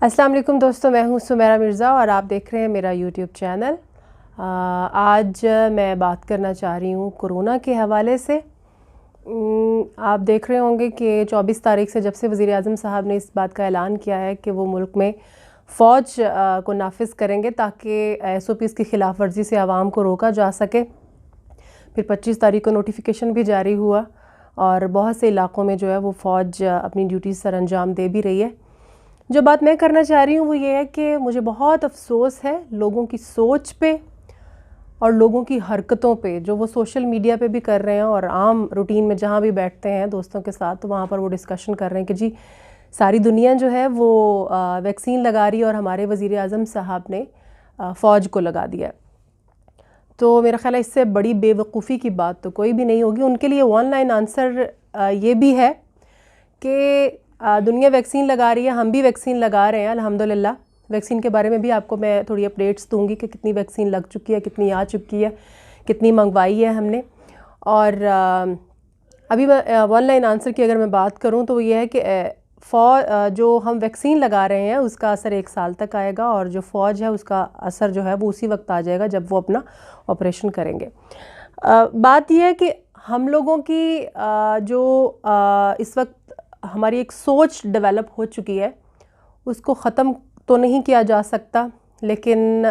अस्सलाम वालेकुम दोस्तों, मैं हूं सुमेरा मिर्ज़ा और आप देख रहे हैं मेरा यूट्यूब चैनल। आज मैं बात करना चाह रही हूं कोरोना के हवाले से। आप देख रहे होंगे कि 24 तारीख से जब से वज़ीर आज़म साहब ने इस बात का ऐलान किया है कि वो मुल्क में फ़ौज को नाफिज करेंगे ताकि SOPs की खिलाफ वर्जी से आवाम को रोका जा सके। फिर 25 तारीख को नोटिफिकेशन भी जारी हुआ और बहुत से इलाक़ों में जो है वो फ़ौज अपनी ड्यूटी सर अंजाम दे भी रही है। जो बात मैं करना चाह रही हूँ वो ये है कि मुझे बहुत अफसोस है लोगों की सोच पे और लोगों की हरकतों पे, जो वो सोशल मीडिया पे भी कर रहे हैं और आम रूटीन में जहाँ भी बैठते हैं दोस्तों के साथ तो वहाँ पर वो डिस्कशन कर रहे हैं कि जी सारी दुनिया जो है वो वैक्सीन लगा रही है और हमारे वज़ीर आज़म साहब ने फ़ौज को लगा दिया है। तो मेरा ख़्याल है इससे बड़ी बेवकूफ़ी की बात तो कोई भी नहीं होगी। उनके लिए ऑनलाइन आंसर ये भी है कि दुनिया वैक्सीन लगा रही है, हम भी वैक्सीन लगा रहे हैं अल्हम्दुलिल्लाह। वैक्सीन के बारे में भी आपको मैं थोड़ी अपडेट्स दूंगी कि कितनी वैक्सीन लग चुकी है, कितनी आ चुकी है, कितनी मंगवाई है हमने। और अभी मैं ऑनलाइन आंसर की अगर मैं बात करूं तो ये है कि जो हम वैक्सीन लगा रहे हैं उसका असर 1 साल तक आएगा और जो फ़ौज है उसका असर जो है वो उसी वक्त आ जाएगा जब वो अपना ऑपरेशन करेंगे। बात यह है कि हम लोगों की इस वक्त हमारी एक सोच डेवलप हो चुकी है, उसको ख़त्म तो नहीं किया जा सकता, लेकिन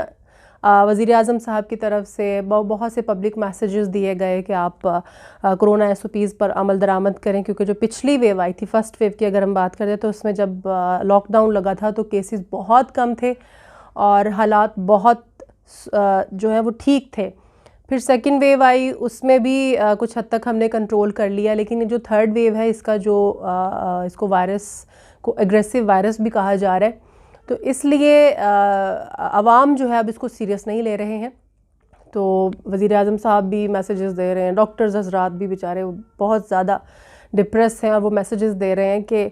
वज़ीर आज़म साहब की तरफ से बहुत से पब्लिक मैसेजेस दिए गए कि आप कोरोना SOPs पर अमल दरामद करें, क्योंकि जो पिछली वेव आई थी, फर्स्ट वेव की अगर हम बात करें तो उसमें जब लॉकडाउन लगा था तो केसेस बहुत कम थे और हालात बहुत जो है वो ठीक थे। फिर सेकंड वेव आई, उसमें भी कुछ हद तक हमने कंट्रोल कर लिया, लेकिन ये जो थर्ड वेव है इसका जो इसको वायरस को एग्रेसिव वायरस भी कहा जा रहा है, तो इसलिए अवाम जो है अब इसको सीरियस नहीं ले रहे हैं। तो वज़ीर आज़म साहब भी मैसेजेस दे रहे हैं, डॉक्टर्स हज़रात भी बेचारे बहुत ज़्यादा डिप्रेस हैं और वो मैसेजेस दे रहे हैं कि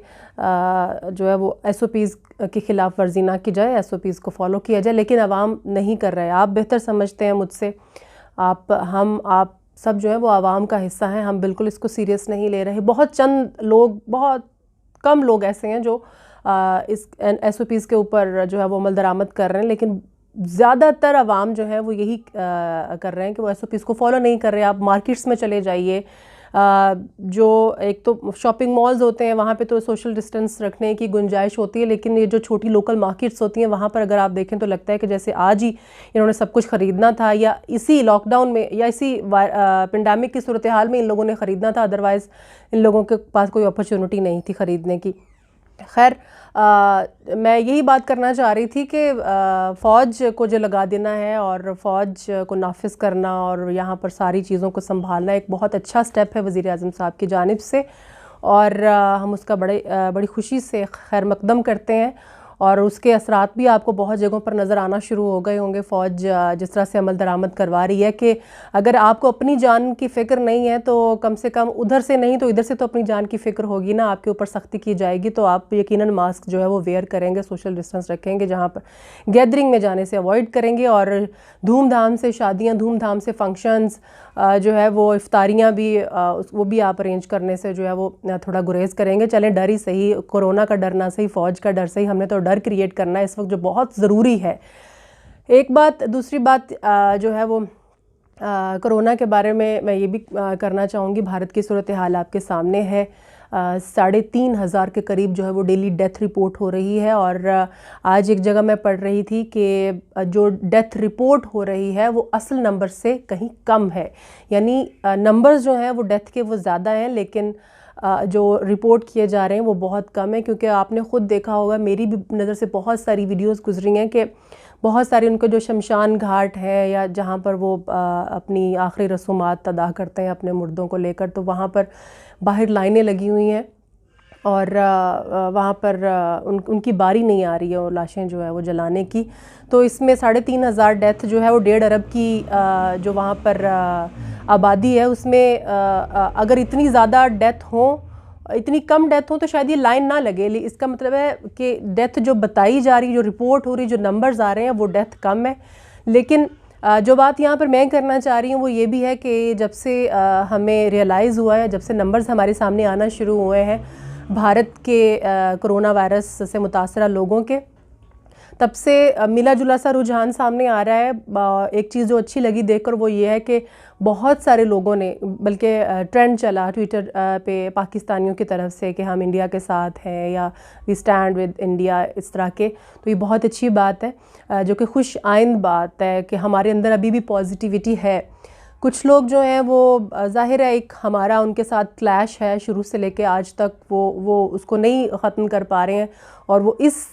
जो है वो SOPs की ख़िलाफ़ वर्जी ना की जाए, SOPs को फॉलो किया जाए, लेकिन अवाम नहीं कर रहे हैं। आप बेहतर समझते हैं मुझसे, आप सब जो है वो आवाम का हिस्सा हैं, हम बिल्कुल इसको सीरियस नहीं ले रहे। बहुत चंद लोग, बहुत कम लोग ऐसे हैं जो इस SOPs के ऊपर जो है वो अमल दरामद कर रहे हैं, लेकिन ज़्यादातर आवाम जो है वो यही कर रहे हैं कि वो SOPs को फॉलो नहीं कर रहे। आप मार्केट्स में चले जाइए, जो एक तो शॉपिंग मॉल्स होते हैं वहाँ पे तो सोशल डिस्टेंस रखने की गुंजाइश होती है, लेकिन ये जो छोटी लोकल मार्केट्स होती हैं वहाँ पर अगर आप देखें तो लगता है कि जैसे आज ही इन्होंने सब कुछ ख़रीदना था, या इसी लॉकडाउन में या इसी पेंडेमिक की सूरत हाल में इन लोगों ने ख़रीदना था, अदरवाइज़ इन लोगों के पास कोई अपॉर्चुनिटी नहीं थी ख़रीदने की। खैर, मैं यही बात करना चाह रही थी कि फ़ौज को जो लगा देना है और फ़ौज को नाफिज करना और यहाँ पर सारी चीज़ों को संभालना एक बहुत अच्छा स्टेप है वज़ीर आज़म साहब की जानिब से, और हम उसका बड़ी खुशी से खैर मकदम करते हैं। और उसके असरात भी आपको बहुत जगहों पर नज़र आना शुरू हो गए होंगे। फ़ौज जिस तरह से अमल दरामद करवा रही है कि अगर आपको अपनी जान की फ़िक्र नहीं है तो कम से कम उधर से नहीं तो इधर से तो अपनी जान की फ़िक्र होगी ना। आपके ऊपर सख्ती की जाएगी तो आप यकीनन मास्क जो है वो वेयर करेंगे, सोशल डिस्टेंस रखेंगे, जहाँ पर गैदरिंग में जाने से अवॉइड करेंगे, और धूमधाम से शादियाँ, धूमधाम से फंक्शंस जो है वो इफ्तारियाँ भी वो भी आप अरेंज करने से जो है वो थोड़ा गुरेज करेंगे। चलें, डर ही सही, कोरोना का डर ना सही, फ़ौज का डर सही, हमने तो डर क्रिएट करना है इस वक्त जो बहुत ज़रूरी है। एक बात, दूसरी बात जो है वो कोरोना के बारे में मैं ये भी करना चाहूँगी। भारत की सूरत हाल आपके सामने है। 3,500 के करीब जो है वो डेली डेथ रिपोर्ट हो रही है, और आज एक जगह मैं पढ़ रही थी कि जो डेथ रिपोर्ट हो रही है वो असल नंबर से कहीं कम है, यानी नंबर्स जो हैं वो डेथ के वो ज़्यादा हैं, लेकिन जो रिपोर्ट किए जा रहे हैं वो बहुत कम है। क्योंकि आपने ख़ुद देखा होगा, मेरी भी नज़र से बहुत सारी वीडियोस गुजरी हैं कि बहुत सारे उनके जो शमशान घाट है या जहाँ पर वो अपनी आखिरी रसूमात अदा करते हैं अपने मुर्दों को लेकर, तो वहाँ पर बाहर लाइनें लगी हुई हैं और वहाँ पर उनकी बारी नहीं आ रही है वो लाशें जो है वो जलाने की। तो इसमें 3,500 डेथ जो है वो 1.5 अरब की जो वहाँ पर आबादी है उसमें अगर इतनी ज़्यादा डेथ हो, इतनी कम डेथ हो तो शायद ये लाइन ना लगे। इसका मतलब है कि डेथ जो बताई जा रही, जो रिपोर्ट हो रही, जो नंबर्स आ रहे हैं वो डेथ कम है। लेकिन जो बात यहाँ पर मैं करना चाह रही हूँ वो ये भी है कि जब से हमें रियलाइज़ हुआ है, जब से नंबर्स हमारे सामने आना शुरू हुए हैं भारत के कोरोना वायरस से मुतासरा लोगों के, तब से मिला जुला सा रुझान सामने आ रहा है। एक चीज़ जो अच्छी लगी देखकर वो ये है कि बहुत सारे लोगों ने, बल्कि ट्रेंड चला ट्विटर पे पाकिस्तानियों की तरफ से कि हम इंडिया के साथ हैं या वी स्टैंड विद इंडिया, इस तरह के। तो ये बहुत अच्छी बात है, जो कि खुश आइंद बात है कि हमारे अंदर अभी भी पॉजिटिविटी है। कुछ लोग जो हैं वो ज़ाहिर है एक हमारा उनके साथ क्लैश है शुरू से लेके आज तक, वो उसको नहीं ख़त्म कर पा रहे हैं और वो इस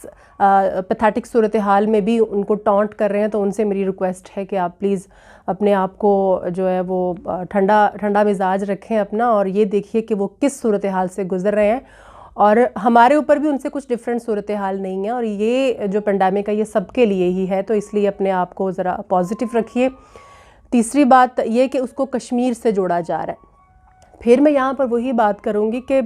पैथेटिक सूरत हाल में भी उनको टॉन्ट कर रहे हैं। तो उनसे मेरी रिक्वेस्ट है कि आप प्लीज़ अपने आप को जो है वो ठंडा मिजाज रखें अपना, और ये देखिए कि वो किस सूरत हाल से गुज़र रहे हैं और हमारे ऊपर भी उनसे कुछ डिफरेंट सूरत हाल नहीं है। और ये जो पेंडेमिक है ये सबके लिए ही है, तो इसलिए अपने आप को ज़रा पॉजिटिव रखिए। तीसरी बात ये कि उसको कश्मीर से जोड़ा जा रहा है। फिर मैं यहाँ पर वही बात करूँगी कि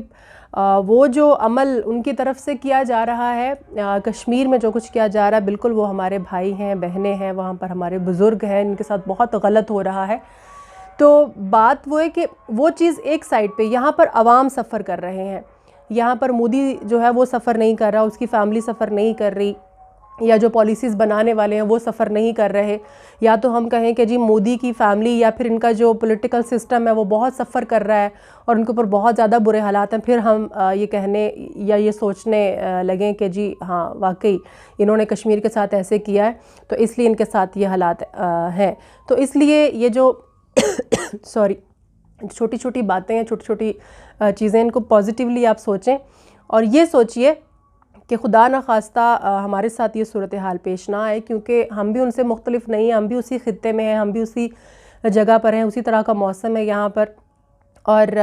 वो जो अमल उनकी तरफ से किया जा रहा है, कश्मीर में जो कुछ किया जा रहा है, बिल्कुल वो हमारे भाई हैं, बहनें हैं, वहाँ पर हमारे बुज़ुर्ग हैं, इनके साथ बहुत गलत हो रहा है। तो बात वो है कि वो चीज़ एक साइड पे, यहाँ पर आवाम सफ़र कर रहे हैं, यहाँ पर मोदी जो है वो सफ़र नहीं कर रहा, उसकी फ़ैमिली सफ़र नहीं कर रही, या जो पॉलिसीज़ बनाने वाले हैं वो सफ़र नहीं कर रहे, या तो हम कहें कि जी मोदी की फ़ैमिली या फिर इनका जो पॉलिटिकल सिस्टम है वो बहुत सफ़र कर रहा है और उनके ऊपर बहुत ज़्यादा बुरे हालात हैं, फिर हम ये कहने या ये सोचने लगें कि जी हाँ वाकई इन्होंने कश्मीर के साथ ऐसे किया है तो इसलिए इनके साथ ये हालात हैं। तो इसलिए ये जो सॉरी छोटी छोटी बातें हैं, छोटी छोटी चीज़ें, इनको पॉजिटिवली आप सोचें और ये सोचिए कि खुदा न खास्ता हमारे साथ ये सूरत हाल पेश ना आए, क्योंकि हम भी उनसे मुख्तलिफ नहीं हैं, हम भी उसी ख़ित्ते में हैं, हम भी उसी जगह पर हैं, उसी तरह का मौसम है यहाँ पर, और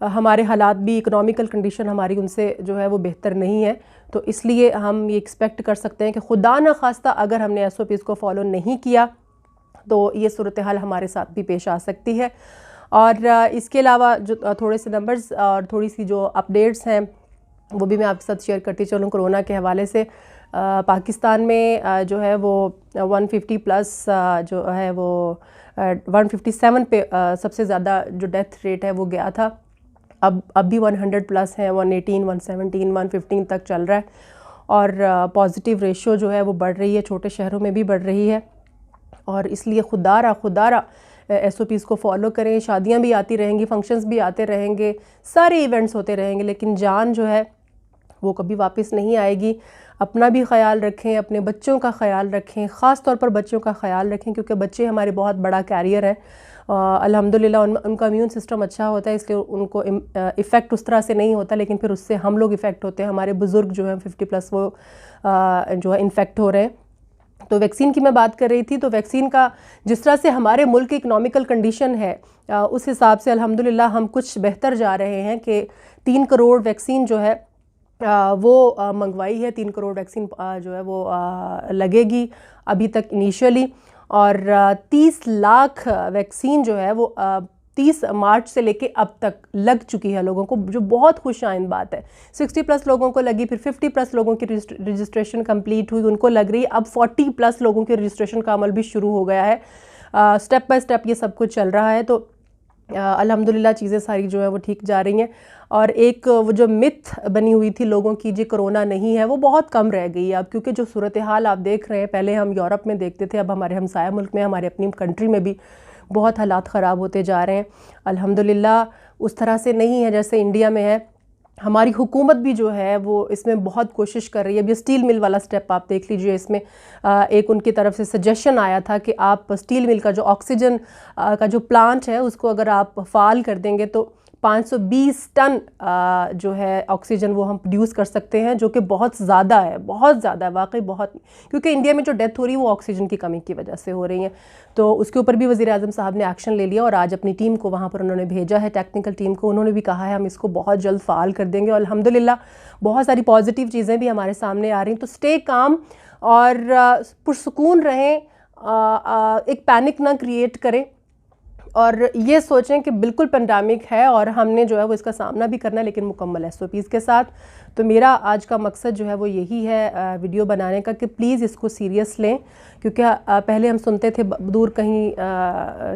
हमारे हालात भी, इकोनॉमिकल कंडीशन हमारी उनसे जो है वो बेहतर नहीं है। तो इसलिए हम ये एक्सपेक्ट कर सकते हैं कि खुदा न खास्ता अगर हमने SOPs को फॉलो नहीं किया तो ये सूरत हाल हमारे साथ भी पेश आ सकती है। और इसके अलावा जो थोड़े से नंबर्स और थोड़ी सी जो अपडेट्स हैं वो भी मैं आपके साथ शेयर करती चलूँ कोरोना के हवाले से। पाकिस्तान में जो है वो 150 प्लस जो है वो 157 पे सबसे ज़्यादा जो डेथ रेट है वो गया था। अब भी 100 प्लस है, 118, 117, 115 तक चल रहा है और पॉजिटिव रेशो जो है वो बढ़ रही है, छोटे शहरों में भी बढ़ रही है। और इसलिए खुदारा SOPs को फॉलो करें। शादियां भी आती रहेंगी, फंक्शंस भी आते रहेंगे, सारे इवेंट्स होते रहेंगे, लेकिन जान जो है वो कभी वापस नहीं आएगी। अपना भी ख्याल रखें, अपने बच्चों का ख्याल रखें, ख़ास तौर पर बच्चों का ख्याल रखें क्योंकि बच्चे हमारे बहुत बड़ा कैरियर है। अल्हम्दुलिल्लाह उनका इम्यून सिस्टम अच्छा होता है, इसलिए उनको इफ़ेक्ट उस तरह से नहीं होता, लेकिन फिर उससे हम लोग इफ़ेक्ट होते हैं। हमारे बुज़ुर्ग जो हैं 50 प्लस वो जो है इन्फेक्ट हो रहे हैं। तो वैक्सीन की मैं बात कर रही थी, तो वैक्सीन का जिस तरह से हमारे मुल्क की इकनॉमिकल कंडीशन है उस हिसाब से अल्हम्दुलिल्लाह हम कुछ बेहतर जा रहे हैं कि 3 करोड़ वैक्सीन जो है वो मंगवाई है। 3 करोड़ वैक्सीन जो है वो लगेगी अभी तक इनिशियली, और 30 लाख वैक्सीन जो है वो 30 मार्च से लेके अब तक लग चुकी है लोगों को, जो बहुत खुशाइंद बात है। 60 प्लस लोगों को लगी, फिर 50 प्लस लोगों की रजिस्ट्रेशन कंप्लीट हुई, उनको लग रही है। अब 40 प्लस लोगों के रजिस्ट्रेशन का अमल भी शुरू हो गया है। स्टेप बाय स्टेप ये सब कुछ चल रहा है। तो अल्हम्दुलिल्लाह चीज़ें सारी जो है वो ठीक जा रही हैं। और एक वो जो मिथ बनी हुई थी लोगों की जी कोरोना नहीं है, वो बहुत कम रह गई है अब, क्योंकि जो सूरत हाल आप देख रहे हैं, पहले हम यूरोप में देखते थे, अब हमारे हमसाया मुल्क में, हमारे अपनी कंट्री में भी बहुत हालात ख़राब होते जा रहे हैं। अल्हम्दुलिल्लाह उस तरह से नहीं है जैसे इंडिया में है। हमारी हुकूमत भी जो है वो इसमें बहुत कोशिश कर रही है। अभी स्टील मिल वाला स्टेप आप देख लीजिए, इसमें एक उनकी तरफ से सजेशन आया था कि आप स्टील मिल का जो ऑक्सीजन का जो प्लांट है उसको अगर आप फ़ाल कर देंगे तो 520 टन जो है ऑक्सीजन वो हम प्रोड्यूस कर सकते हैं, जो कि बहुत ज़्यादा है, बहुत ज़्यादा है वाकई, बहुत। क्योंकि इंडिया में जो डेथ हो रही है वो ऑक्सीजन की कमी की वजह से हो रही है। तो उसके ऊपर भी वज़ीर-ए-आज़म साहब ने एक्शन ले लिया और आज अपनी टीम को वहाँ पर उन्होंने भेजा है, टेक्निकल टीम को। उन्होंने भी कहा है हम इसको बहुत जल्द फ़ाल कर देंगे और अल्हम्दुलिल्लाह बहुत सारी पॉजिटिव चीज़ें भी हमारे सामने आ रही हैं। तो स्टे काम और पुरसुकून रहें, एक पैनिक ना क्रिएट करें और ये सोचें कि बिल्कुल पेंडेमिक है और हमने जो है वो इसका सामना भी करना है, लेकिन मुकम्मल SOPs के साथ। तो मेरा आज का मकसद जो है वो यही है वीडियो बनाने का कि प्लीज़ इसको सीरियस लें, क्योंकि पहले हम सुनते थे दूर कहीं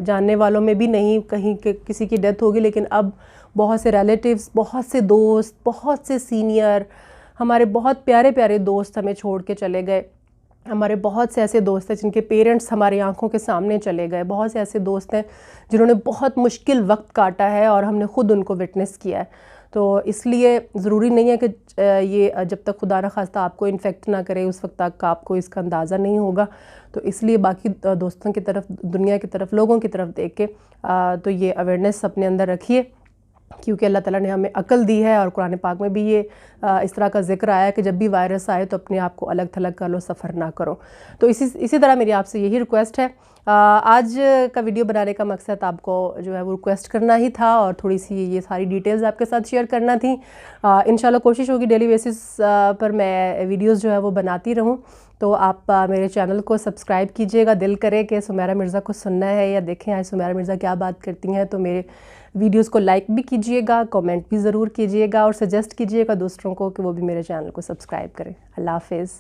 जानने वालों में भी नहीं कहीं किसी की डेथ होगी, लेकिन अब बहुत से रिलेटिव्स, बहुत से दोस्त, बहुत से सीनियर, हमारे बहुत प्यारे प्यारे दोस्त हमें छोड़ के चले गए। हमारे बहुत से ऐसे दोस्त हैं जिनके पेरेंट्स हमारी आंखों के सामने चले गए, बहुत से ऐसे दोस्त हैं जिन्होंने बहुत मुश्किल वक्त काटा है और हमने ख़ुद उनको विटनेस किया है। तो इसलिए ज़रूरी नहीं है कि ये जब तक खुदा न खास्ता आपको इन्फेक्ट ना करे उस वक्त तक आपको इसका अंदाज़ा नहीं होगा। तो इसलिए बाकी दोस्तों की तरफ, दुनिया की तरफ, लोगों की तरफ देख के तो ये अवेयरनेस अपने अंदर रखिए, क्योंकि अल्लाह ताला ने हमें अकल दी है और कुरान पाक में भी ये इस तरह का जिक्र आया है कि जब भी वायरस आए तो अपने आप को अलग थलग कर लो, सफ़र ना करो। तो इसी तरह मेरी आपसे यही रिक्वेस्ट है। आज का वीडियो बनाने का मकसद आपको जो है वो रिक्वेस्ट करना ही था और थोड़ी सी ये सारी डिटेल्स आपके साथ शेयर करना थी। इंशाल्लाह कोशिश होगी डेली बेसिस पर मैं वीडियोज़ जो है वो बनाती रहूँ। तो आप मेरे चैनल को सब्सक्राइब कीजिएगा। दिल करे कि सुमेरा मिर्ज़ा को सुनना है या देखें आज सुमेरा मिर्ज़ा क्या बात करती हैं, तो मेरे वीडियोस को लाइक भी कीजिएगा, कमेंट भी ज़रूर कीजिएगा और सजेस्ट कीजिएगा दूसरों को कि वो भी मेरे चैनल को सब्सक्राइब करें। अल्लाह हाफ़िज़।